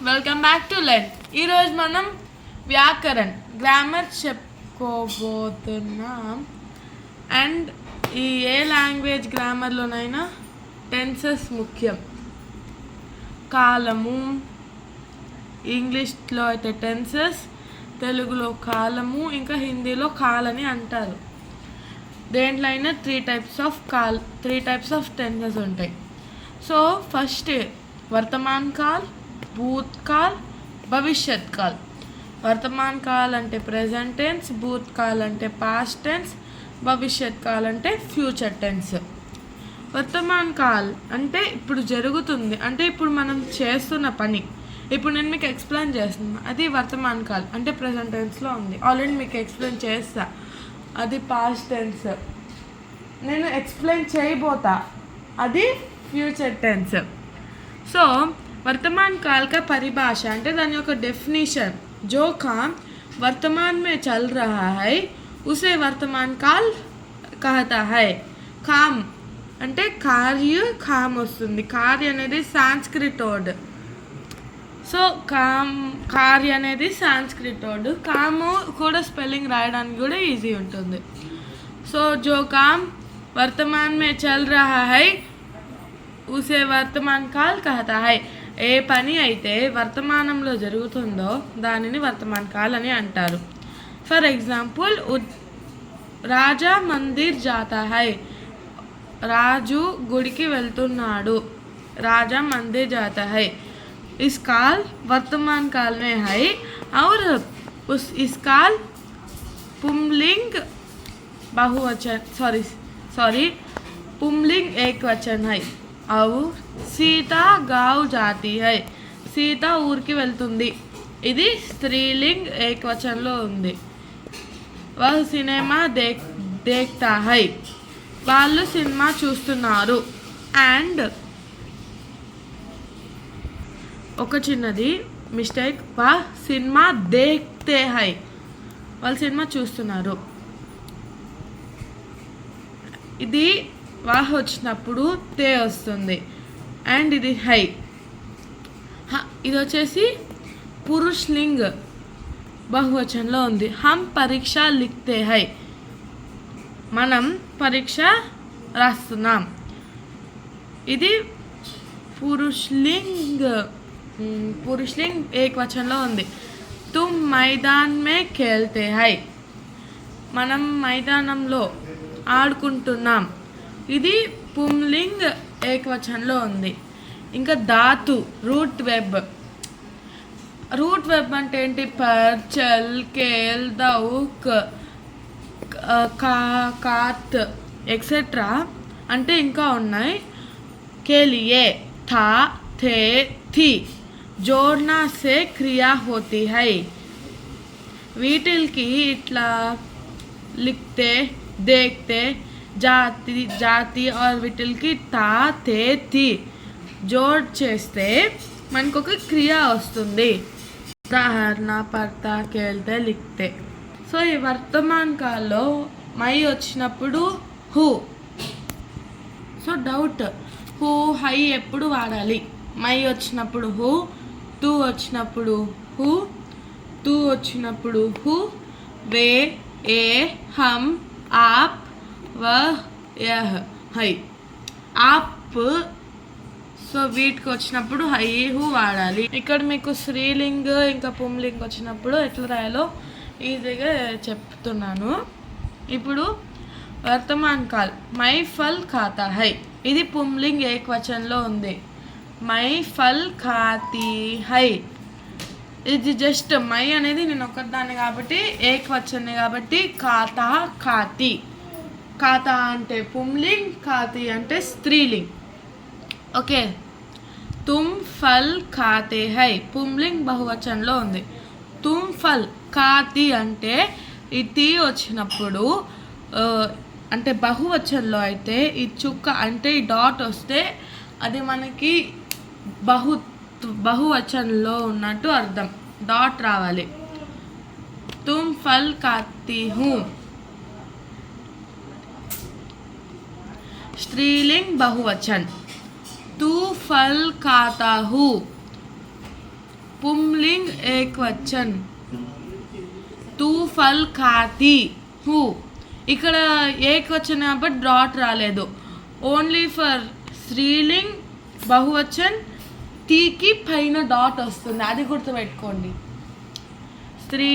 Welcome back to learn. ఈరోజు మనం Vyakaran grammar చెప్పుకోబోతున్నాం. And ఈ ఏ లాంగ్వేజ్ గ్రామర్లోనైనా టెన్సెస్ ముఖ్యం. కాలము, ఇంగ్లీష్లో అయితే టెన్సెస్, తెలుగులో కాలము, ఇంకా హిందీలో కాలని అంటారు. దేంట్లో అయినా త్రీ టైప్స్ ఆఫ్ టెన్సెస్ ఉంటాయి. సో ఫస్ట్ వర్తమాన్ కాల్, భూత్ కాల్, భవిష్యత్ కాల్. వర్తమాన్ కాల్ అంటే ప్రెజెంట్ టెన్స్, భూత్ కాల్ అంటే పాస్ట్ టెన్స్, భవిష్యత్ కాల్ అంటే ఫ్యూచర్ టెన్స్. వర్తమాన్ కాల్ అంటే ఇప్పుడు జరుగుతుంది, అంటే ఇప్పుడు మనం చేస్తున్న పని. ఇప్పుడు నేను మీకు ఎక్స్ప్లెయిన్ చేస్తున్నా, అది వర్తమాన్ కాల్ అంటే ప్రెజెంట్ టెన్స్లో ఉంది. ఆల్రెడీ మీకు ఎక్స్ప్లెయిన్ చేస్తా, అది పాస్ట్ టెన్స్. నేను ఎక్స్ప్లెయిన్ చేయబోతా, అది ఫ్యూచర్ టెన్స్. సో वर्तमान काल का परिभाषा అంటే దాని యొక్క డెఫినేషన్, जो काम वर्तमान में चल रहा है उसे वर्तमान काल कहता है. काम అంటే కార్య, కామ్ వస్తుంది. కార్య అనేది సాంస్క్రిట్ వర్డ్. సో కార్య అనేది సాంస్క్రిట్ వర్డ్. కాము కూడా స్పెల్లింగ్ రాయడానికి కూడా ఈజీ ఉంటుంది. సో जो काम वर्तमान में चल रहा है उसे वर्तमान काल कहता है. ఏ పని అయితే వర్తమానంలో జరుగుతుందో దానిని వర్తమాన్ కాల్ అని అంటారు. ఫర్ ఎగ్జాంపుల్, రాజా మందిర్ జాతా హై, రాజు గుడికి వెళ్తున్నాడు. రాజా మందిర్ జాతా హై, ఇస్ కాల్ వర్తమాన్ కాల్ మే హై और इस काल पुंलिंग बहुवचन सॉरी पुंलिंग एक वचन है. और సీతా గావ్ జాతి హై, సీత ఊరికి వెళ్తుంది, ఇది స్త్రీలింగ్ ఏకవచనంలో ఉంది. వహ్ సినిమా దేఖ్తా హై, వాళ్ళు సినిమా చూస్తున్నారు. అండ్ ఒక చిన్నది మిస్టేక్, వహ్ సినిమా దేఖ్తే హై, వాళ్ళు సినిమా చూస్తున్నారు. ఇది వాహ్ వచ్చినప్పుడు తే వస్తుంది, అండ్ ఇది హై. ఇది వచ్చేసి పురుష్లింగ్ బహువచనంలో ఉంది. హమ్ పరీక్ష లిఖతే హై, మనం పరీక్ష రాస్తున్నాం, ఇది పురుష్లింగ్ ఏకవచనంలో ఉంది. తుమ్ మైదాన్ మే ఖేల్తే హై, మనం మైదానంలో ఆడుకుంటున్నాం, ఇది పుంలింగ్ ఏకవచనంలో ఉంది. ఇంకా ధాతు రూట్ వెబ్ అంటే ఏంటి? పర్, చల్, కేల్, దౌక్, కాత్ ఎక్సెట్రా అంటే ఇంకా ఉన్నాయి. కేలియే, థా, థే, థీ జోడ్నా సే క్రియా హోతీ హై, వీటికి ఇట్లా లిఖతే, దేఖ్తే, జాతి और వీటికి తా, తే, థీ జోడ్ చేస్తే మనకు ఒక క్రియ వస్తుంది. ఉదాహరణ పడతా, కేల్తే, లిఖతే. సో ఈ వర్తమాన్ కాల్లో మై వచ్చినప్పుడు who. So doubt, who, high ఎప్పుడు వాడాలి? మై వచ్చినప్పుడు హూ, తూ వచ్చినప్పుడు హూ, తూ వచ్చినప్పుడు హూ, వే, ఏ, హమ్, ఆప్, వహ్, యహ్, హై. ఆప్, సో వీటికి వచ్చినప్పుడు హై, హూ వాడాలి. ఇక్కడ మీకు స్త్రీలింగ్ ఇంకా పుంలింగ్ వచ్చినప్పుడు ఎట్లా రాయాలో ఈజీగా చెప్తున్నాను. ఇప్పుడు వర్తమాన్ కాల్, మై ఫల్ ఖాతా హై, ఇది పుంలింగ్ ఏకవచనంలో ఉంది. మై ఫల్ ఖాతీ హై, ఇది జస్ట్ మై అనేది నేను ఒకదాన్ని కాబట్టి ఏకవచనే కాబట్టి ఖాతా, ఖాతీ. ఖాతా అంటే పుంలింగ్, ఖాతీ అంటే స్త్రీలింగ్. ఓకే. తుమ్ ఫల్ ఖాతే హై, పుంలింగ్ బహువచనంలో ఉంది. తుమ్ ఫల్ ఖాతీ అంటే ఈ తీ వచ్చినప్పుడు, అంటే బహువచనంలో అయితే ఈ చుక్క అంటే ఈ డాట్ వస్తే అది మనకి బహువచనంలో ఉన్నట్టు అర్థం. డాట్ రావాలి. తుమ్ ఫల్ ఖాతీ హూ, స్త్రీలింగ్ బహువచన్. तू फल खाता हूँ, पुंलिंग ఏకవచన్. తూ ఫల్ ఖాతి హూ. ఇక్కడ ఏకవచన్ కాబట్టి డాట్ రాలేదు. ఓన్లీ ఫర్ స్త్రీలింగ్ బహువచన్ తీకి పైన డాట్ వస్తుంది, అది గుర్తుపెట్టుకోండి. స్త్రీ